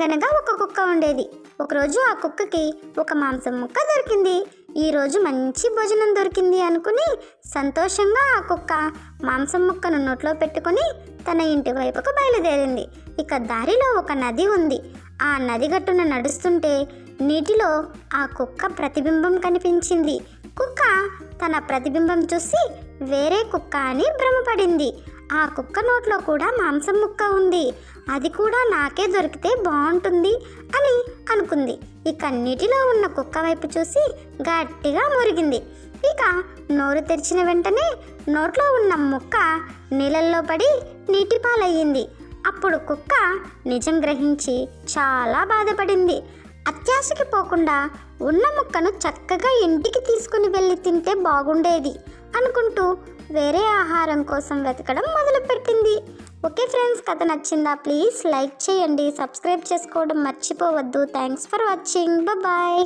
అనగనగా ఒక కుక్క ఉండేది. ఒకరోజు ఆ కుక్కకి ఒక మాంసం ముక్క దొరికింది. ఈరోజు మంచి భోజనం దొరికింది అనుకుని సంతోషంగా ఆ కుక్క మాంసం ముక్కను నోట్లో పెట్టుకుని తన ఇంటి వైపుకు బయలుదేరింది. ఇక దారిలో ఒక నది ఉంది. ఆ నది గట్టున నడుస్తుంటే నీటిలో ఆ కుక్క ప్రతిబింబం కనిపించింది. కుక్క తన ప్రతిబింబం చూసి వేరే కుక్క అని భ్రమపడింది. ఆ కుక్క నోట్లో కూడా మాంసం ముక్క ఉంది, అది కూడా నాకే దొరికితే బాగుంటుంది అని అనుకుంది. ఇక నీటిలో ఉన్న కుక్క వైపు చూసి గట్టిగా మురిగింది. ఇక నోరు తెరిచిన వెంటనే నోట్లో ఉన్న ముక్క నీళ్ళల్లో పడి నీటి పాలయ్యింది. అప్పుడు కుక్క నిజం గ్రహించి చాలా బాధపడింది. అత్యాశకి పోకుండా ఉన్న ముక్కను చక్కగా ఇంటికి తీసుకుని వెళ్ళి తింటే బాగుండేది అనుకుంటూ వేరే ఆహారం కోసం వెతకడం మొదలుపెట్టింది. ఓకే ఫ్రెండ్స్, కథ నచ్చిందా? ప్లీజ్ లైక్ చేయండి, సబ్స్క్రైబ్ చేసుకోవడం మర్చిపోవద్దు. Thanks for watching. బాయ్.